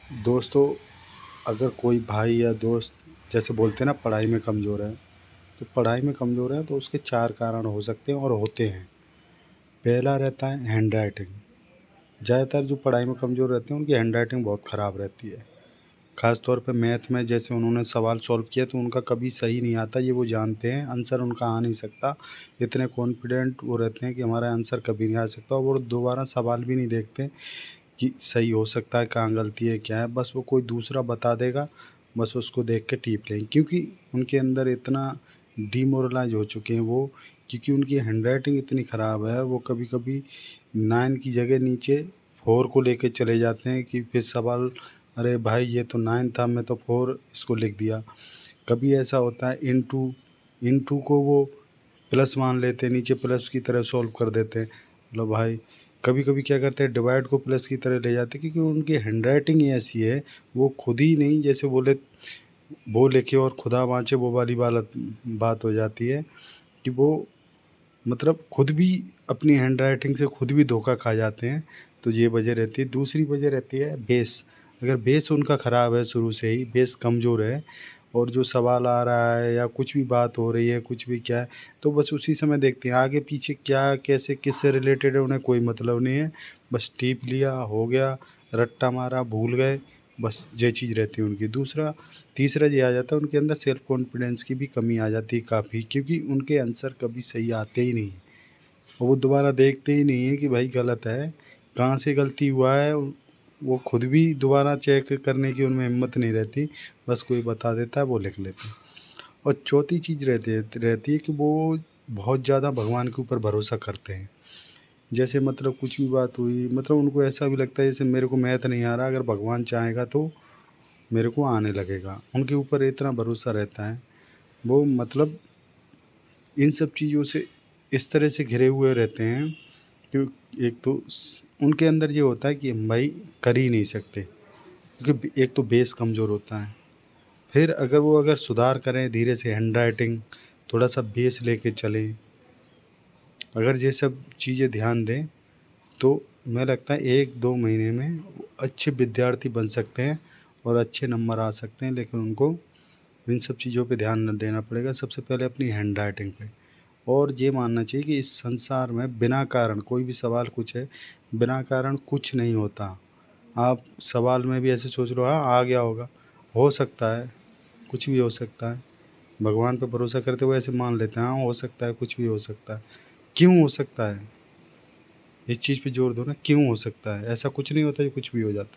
दोस्तों, अगर कोई भाई या दोस्त जैसे बोलते हैं ना पढ़ाई में कमज़ोर है, तो पढ़ाई में कमज़ोर है तो उसके 4 कारण हो सकते हैं और होते हैं। पहला रहता है हैंडराइटिंग। ज़्यादातर जो पढ़ाई में कमज़ोर रहते हैं उनकी हैंडराइटिंग बहुत ख़राब रहती है। ख़ास तौर पे मैथ में जैसे उन्होंने सवाल सॉल्व किया तो उनका कभी सही नहीं आता, ये वो जानते हैं, आंसर उनका आ नहीं सकता। इतने कॉन्फिडेंट वो रहते हैं कि हमारा आंसर कभी नहीं आ सकता, और वो दोबारा सवाल भी नहीं देखते कि सही हो सकता है, कहाँ गलती है, क्या है, बस वो कोई दूसरा बता देगा, बस उसको देख के टीप लेंगे। क्योंकि उनके अंदर इतना डिमोरलाइज़ हो चुके हैं वो, क्योंकि उनकी हैंडराइटिंग इतनी ख़राब है, वो कभी-कभी 9 की जगह नीचे 4 को लेके चले जाते हैं कि फिर सवाल, अरे भाई ये तो 9 था, मैं तो 4 इसको लिख दिया। कभी ऐसा होता है इनटू को वो प्लस मान लेते हैं, नीचे प्लस की तरह सॉल्व कर देते हैं। लो भाई, कभी-कभी क्या करते हैं डिवाइड को प्लस की तरह ले जाते हैं, क्योंकि उनकी हैंडराइटिंग ही ऐसी है, वो खुद ही नहीं, जैसे बोले वो लिखे और खुदा वांचे, वो वाली बात हो जाती है कि वो मतलब खुद भी अपनी हैंडराइटिंग से खुद भी धोखा खा जाते हैं। तो ये वजह रहती है। दूसरी वजह रहती है बेस। अगर बेस उनका ख़राब है, शुरू से ही बेस कमज़ोर है, और जो सवाल आ रहा है या कुछ भी बात हो रही है, कुछ भी क्या है, तो बस उसी समय देखते हैं। आगे पीछे क्या कैसे किससे रिलेटेड है उन्हें कोई मतलब नहीं है। बस टीप लिया, हो गया, रट्टा मारा, भूल गए, बस ये चीज़ रहती है उनकी। तीसरा ये आ जाता है उनके अंदर सेल्फ कॉन्फिडेंस की भी कमी आ जाती है काफ़ी, क्योंकि उनके आंसर कभी सही आते ही नहीं। और वो दोबारा देखते ही नहीं है कि भाई गलत है, कहाँ से गलती हुआ है, वो खुद भी दोबारा चेक करने की उनमें हिम्मत नहीं रहती, बस कोई बता देता है वो लिख लेते हैं। और चौथी चीज़ रहती है कि वो बहुत ज़्यादा भगवान के ऊपर भरोसा करते हैं। जैसे मतलब कुछ भी बात हुई, मतलब उनको ऐसा भी लगता है जैसे मेरे को मैथ नहीं आ रहा, अगर भगवान चाहेगा तो मेरे को आने लगेगा। उनके ऊपर इतना भरोसा रहता है। वो मतलब इन सब चीज़ों से इस तरह से घिरे हुए रहते हैं कि एक तो उनके अंदर ये होता है कि हम भाई कर ही नहीं सकते, क्योंकि एक तो बेस कमज़ोर होता है। फिर अगर सुधार करें धीरे से, हैंडराइटिंग थोड़ा सा बेस लेके चलें, अगर ये सब चीज़ें ध्यान दें, तो मैं लगता है 1-2 महीने में वो अच्छे विद्यार्थी बन सकते हैं और अच्छे नंबर आ सकते हैं। लेकिन उनको इन सब चीज़ों पे ध्यान देना पड़ेगा, सबसे पहले अपनी हैंडराइटिंग पे। और ये मानना चाहिए कि इस संसार में बिना कारण कोई भी सवाल कुछ है, बिना कारण कुछ नहीं होता। आप सवाल में भी ऐसे सोच लो, हाँ आ गया होगा, हो सकता है, कुछ भी हो सकता है। भगवान पे भरोसा करते हुए ऐसे मान लेते हैं, हाँ हो सकता है, कुछ भी हो सकता है। क्यों हो सकता है? इस चीज़ पे जोर दो ना, क्यों हो सकता है? ऐसा कुछ नहीं होता जो कुछ भी हो जाता है।